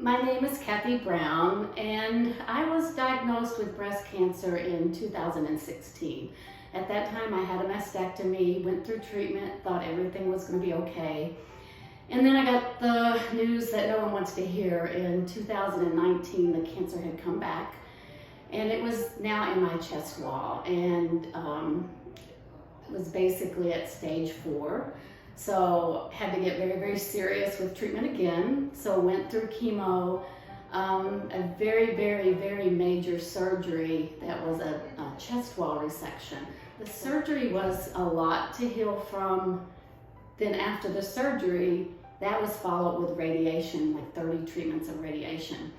My name is Cathy Brown, and I was diagnosed with breast cancer in 2016. At that time, I had a mastectomy, went through treatment, thought everything was going to be okay. And then I got the news that no one wants to hear. In 2019, the cancer had come back, and it was now in my chest wall, and was basically at stage 4. So had to get very, very serious with treatment again. So went through chemo, a very, very, very major surgery that was a chest wall resection. The surgery was a lot to heal from. Then after the surgery, that was followed with radiation, like 30 treatments of radiation.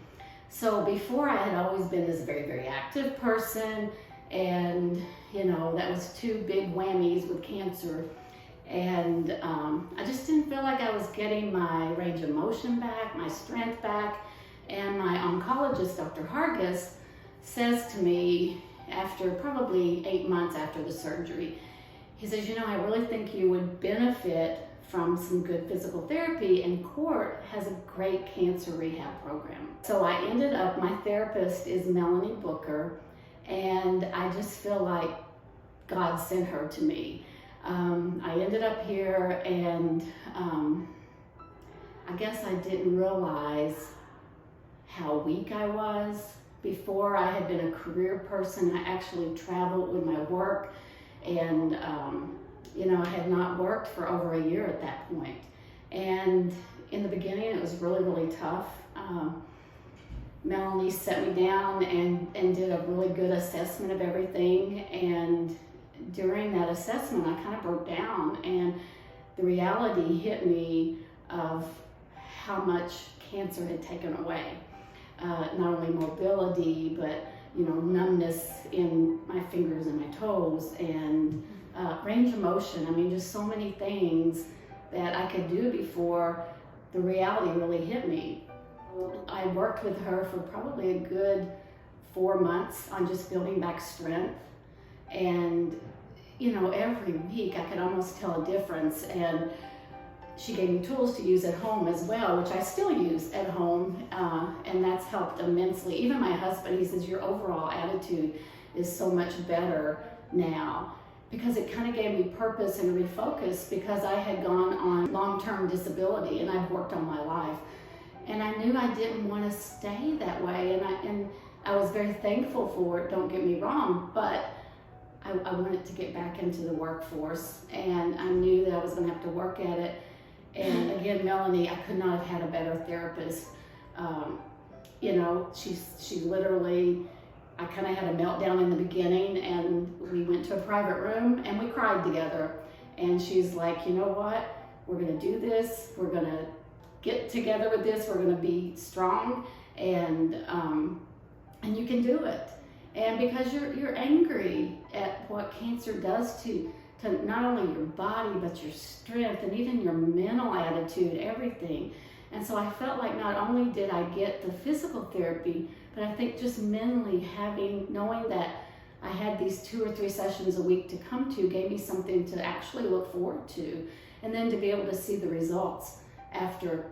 So before, I had always been this very, very active person, and that was 2 big whammies with cancer. And I just didn't feel like I was getting my range of motion back, my strength back. And my oncologist, Dr. Hargis, says to me after probably 8 months after the surgery, he says, I really think you would benefit from some good physical therapy, and KORT has a great cancer rehab program. So I ended up, my therapist is Melanie Booker, and I just feel like God sent her to me. I ended up here, and I guess I didn't realize how weak I was. Before, I had been a career person. I actually traveled with my work, and I had not worked for over a year at that point. And in the beginning, it was really, really tough. Melanie set me down and did a really good assessment of everything, and during that assessment, I kind of broke down, and the reality hit me of how much cancer had taken away. Not only mobility, but numbness in my fingers and my toes, and range of motion. I mean, just so many things that I could do before the reality really hit me. I worked with her for probably a good 4 months on just building back strength. And, every week I could almost tell a difference. And she gave me tools to use at home as well, which I still use at home. And that's helped immensely. Even my husband, he says, your overall attitude is so much better now, because it kind of gave me purpose and refocus, because I had gone on long-term disability and I've worked on my life. And I knew I didn't want to stay that way. And I was very thankful for it, don't get me wrong, but I wanted to get back into the workforce, and I knew that I was going to have to work at it. And again, Melanie, I could not have had a better therapist. She literally, I kind of had a meltdown in the beginning, and we went to a private room and we cried together. And she's like, you know what? We're going to do this. We're going to get together with this. We're going to be strong, and you can do it. And because you're angry at what cancer does to not only your body, but your strength, and even your mental attitude, everything. And so I felt like not only did I get the physical therapy, but I think just mentally knowing that I had these 2 or 3 sessions a week to come to gave me something to actually look forward to. And then to be able to see the results after,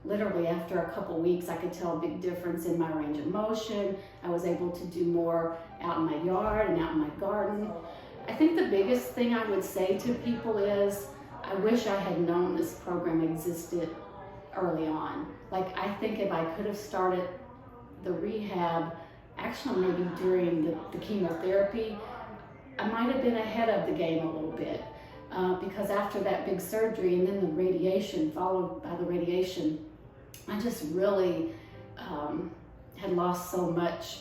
literally after a couple weeks, I could tell a big difference in my range of motion. I was able to do more out in my yard and out in my garden. I think the biggest thing I would say to people is, I wish I had known this program existed early on. Like, I think if I could have started the rehab, actually maybe during the chemotherapy, I might have been ahead of the game a little bit. Because after that big surgery and then the radiation, followed by the radiation, I just really had lost so much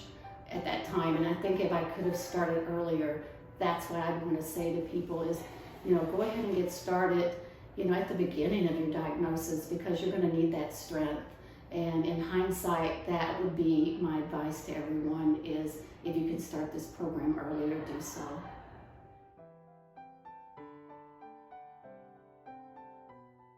at that time. And I think if I could have started earlier, that's what I'd want to say to people is, go ahead and get started, at the beginning of your diagnosis, because you're going to need that strength. And in hindsight, that would be my advice to everyone is, if you can start this program earlier, do so.